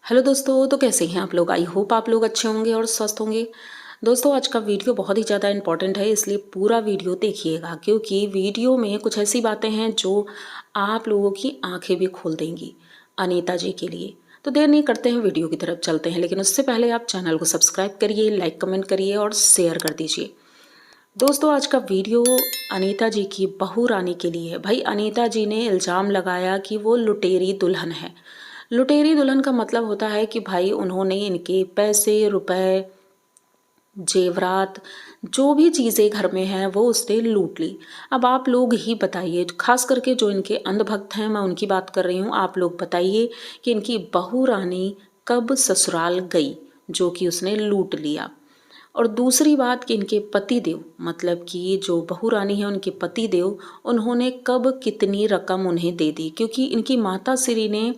Hello दोस्तों, तो कैसे हैं आप लोग। आई होप आप लोग अच्छे होंगे और स्वस्थ होंगे। दोस्तों, आज का वीडियो बहुत ही ज़्यादा इंपॉर्टेंट है, इसलिए पूरा वीडियो देखिएगा क्योंकि वीडियो में कुछ ऐसी बातें हैं जो आप लोगों की आंखें भी खोल देंगी अनीता जी के लिए। तो देर नहीं करते हैं, वीडियो की तरफ चलते हैं, लेकिन उससे पहले आप चैनल को सब्सक्राइब करिए, लाइक कमेंट करिए और शेयर कर दीजिए। दोस्तों, आज का वीडियो अनीता जी की बहू रानी के लिए है। भाई, अनीता जी ने इल्ज़ाम लगाया कि वो लुटेरी दुल्हन है। लुटेरी दुल्हन का मतलब होता है कि भाई उन्होंने इनके पैसे, रुपए, जेवरात, जो भी चीज़ें घर में हैं वो उसने लूट ली। अब आप लोग ही बताइए, खास करके जो इनके अंधभक्त हैं, मैं उनकी बात कर रही हूँ। आप लोग बताइए कि इनकी बहू रानी कब ससुराल गई जो कि उसने लूट लिया। और दूसरी बात कि इनके पतिदेव, मतलब कि जो बहू रानी है उनके पतिदेव, उन्होंने कब कितनी रकम उन्हें दे दी, क्योंकि इनकी माता श्री ने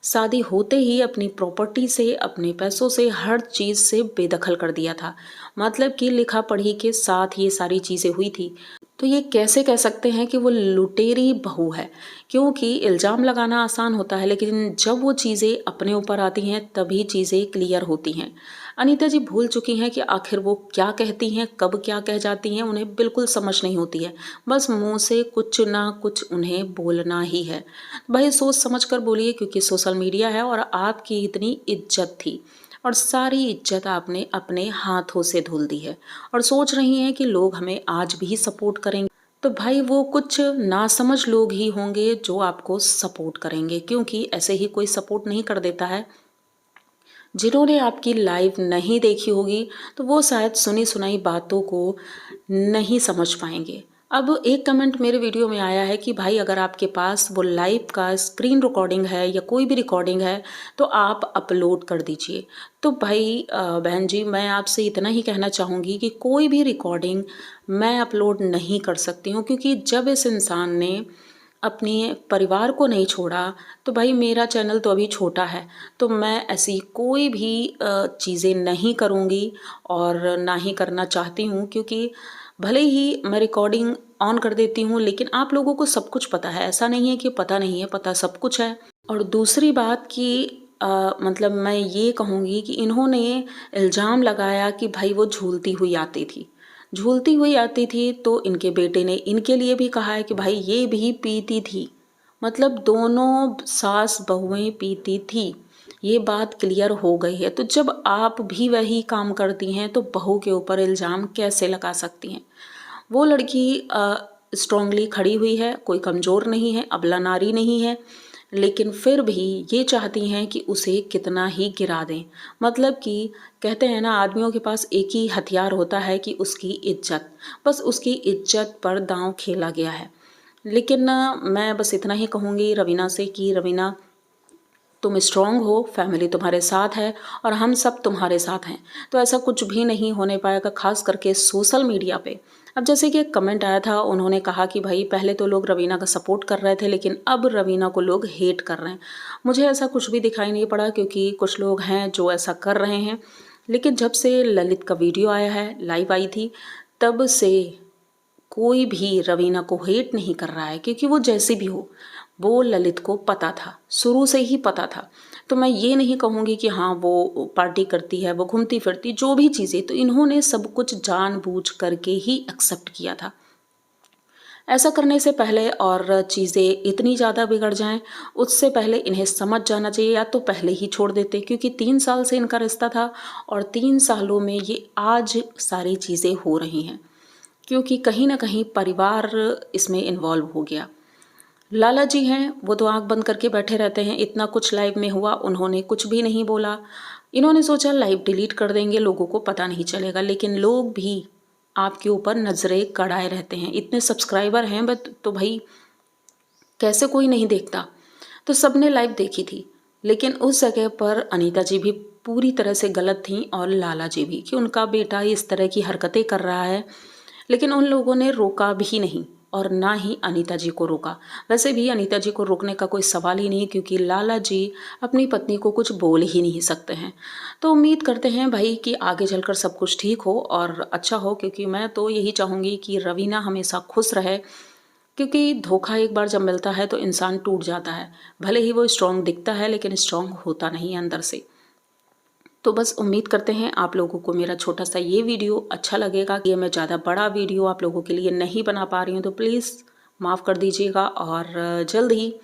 शादी होते ही अपनी प्रॉपर्टी से, अपने पैसों से, हर चीज़ से बेदखल कर दिया था। मतलब कि लिखा पढ़ी के साथ ये सारी चीज़ें हुई थी। तो ये कैसे कह सकते हैं कि वो लुटेरी बहू है, क्योंकि इल्ज़ाम लगाना आसान होता है, लेकिन जब वो चीज़ें अपने ऊपर आती हैं तभी चीज़ें क्लियर होती हैं। अनीता जी भूल चुकी हैं कि आखिर वो क्या कहती हैं, कब क्या कह जाती हैं, उन्हें बिल्कुल समझ नहीं होती है। बस मुंह से कुछ ना कुछ उन्हें बोलना ही है। भाई, सोच समझ कर बोलिए, क्योंकि सोशल मीडिया है और आपकी इतनी इज्जत थी और सारी इज्जत आपने अपने हाथों से धुल दी है और सोच रही हैं कि लोग हमें आज भी सपोर्ट करेंगे। तो भाई, वो कुछ नासमझ लोग ही होंगे जो आपको सपोर्ट करेंगे, क्योंकि ऐसे ही कोई सपोर्ट नहीं कर देता है। जिन्होंने आपकी लाइव नहीं देखी होगी तो वो शायद सुनी सुनाई बातों को नहीं समझ पाएंगे। अब एक कमेंट मेरे वीडियो में आया है कि भाई, अगर आपके पास वो लाइव का स्क्रीन रिकॉर्डिंग है या कोई भी रिकॉर्डिंग है तो आप अपलोड कर दीजिए। तो भाई बहन जी, मैं आपसे इतना ही कहना चाहूँगी कि कोई भी रिकॉर्डिंग मैं अपलोड नहीं कर सकती हूँ, क्योंकि जब इस इंसान ने अपने परिवार को नहीं छोड़ा तो भाई मेरा चैनल तो अभी छोटा है, तो मैं ऐसी कोई भी चीज़ें नहीं करूँगी और ना ही करना चाहती हूँ, क्योंकि भले ही मैं रिकॉर्डिंग ऑन कर देती हूँ लेकिन आप लोगों को सब कुछ पता है। ऐसा नहीं है कि पता नहीं है, पता सब कुछ है। और दूसरी बात कि मतलब मैं ये कहूँगी कि इन्होंने इल्ज़ाम लगाया कि भाई वो झूलती हुई आती थी। झूलती हुई आती थी तो इनके बेटे ने इनके लिए भी कहा है कि भाई ये भी पीती थी। मतलब दोनों सास बहुएं पीती थी, ये बात क्लियर हो गई है। तो जब आप भी वही काम करती हैं तो बहू के ऊपर इल्ज़ाम कैसे लगा सकती हैं। वो लड़की स्ट्रांगली खड़ी हुई है, कोई कमज़ोर नहीं है, अबला नारी नहीं है, लेकिन फिर भी ये चाहती हैं कि उसे कितना ही गिरा दें। मतलब कि कहते हैं ना, आदमियों के पास एक ही हथियार होता है कि उसकी इज्जत। बस उसकी इज्जत पर दांव खेला गया है। लेकिन मैं बस इतना ही कहूँगी रवीना से कि रवीना, तुम स्ट्रांग हो, फैमिली तुम्हारे साथ है और हम सब तुम्हारे साथ हैं। तो ऐसा कुछ भी नहीं होने पाएगा, खास करके सोशल मीडिया पे। अब जैसे कि एक कमेंट आया था, उन्होंने कहा कि भाई पहले तो लोग रवीना का सपोर्ट कर रहे थे लेकिन अब रवीना को लोग हेट कर रहे हैं। मुझे ऐसा कुछ भी दिखाई नहीं पड़ा, क्योंकि कुछ लोग हैं जो ऐसा कर रहे हैं, लेकिन जब से ललित का वीडियो आया है, लाइव आई थी, तब से कोई भी रवीना को हेट नहीं कर रहा है, क्योंकि वो जैसे भी हो, वो ललित को पता था, शुरू से ही पता था। तो मैं ये नहीं कहूँगी कि हाँ वो पार्टी करती है, वो घूमती फिरती, जो भी चीज़ें, तो इन्होंने सब कुछ जानबूझ करके ही एक्सेप्ट किया था। ऐसा करने से पहले और चीज़ें इतनी ज़्यादा बिगड़ जाएं, उससे पहले इन्हें समझ जाना चाहिए, या तो पहले ही छोड़ देते, क्योंकि 3 साल से इनका रिश्ता था और 3 सालों में ये आज सारी चीज़ें हो रही हैं, क्योंकि कहीं ना कहीं परिवार इसमें इन्वॉल्व हो गया। लाला जी हैं, वो तो आंख बंद करके बैठे रहते हैं। इतना कुछ लाइव में हुआ, उन्होंने कुछ भी नहीं बोला। इन्होंने सोचा लाइव डिलीट कर देंगे, लोगों को पता नहीं चलेगा, लेकिन लोग भी आपके ऊपर नज़रें गड़ाए रहते हैं। इतने सब्सक्राइबर हैं बट, तो भाई कैसे कोई नहीं देखता। तो सबने लाइव देखी थी, लेकिन उस जगह पर अनीता जी भी पूरी तरह से गलत थी और लाला जी भी, कि उनका बेटा इस तरह की हरकतें कर रहा है, लेकिन उन लोगों ने रोका भी नहीं और ना ही अनीता जी को रोका। वैसे भी अनीता जी को रोकने का कोई सवाल ही नहीं, क्योंकि लाला जी अपनी पत्नी को कुछ बोल ही नहीं सकते हैं। तो उम्मीद करते हैं भाई कि आगे चलकर सब कुछ ठीक हो और अच्छा हो, क्योंकि मैं तो यही चाहूँगी कि रवीना हमेशा खुश रहे, क्योंकि धोखा एक बार जब मिलता है तो इंसान टूट जाता है। भले ही वो स्ट्रांग दिखता है लेकिन स्ट्रांग होता नहीं है अंदर से। तो बस उम्मीद करते हैं आप लोगों को मेरा छोटा सा ये वीडियो अच्छा लगेगा। कि मैं ज़्यादा बड़ा वीडियो आप लोगों के लिए नहीं बना पा रही हूँ तो प्लीज़ माफ़ कर दीजिएगा, और जल्द ही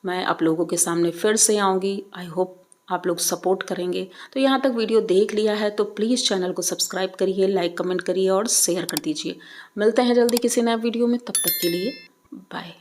मैं आप लोगों के सामने फिर से आऊँगी। आई होप आप लोग सपोर्ट करेंगे। तो यहाँ तक वीडियो देख लिया है तो प्लीज़ चैनल को सब्सक्राइब करिए, लाइक कमेंट करिए और शेयर कर दीजिए। मिलते हैं जल्दी किसी नए वीडियो में, तब तक के लिए बाय।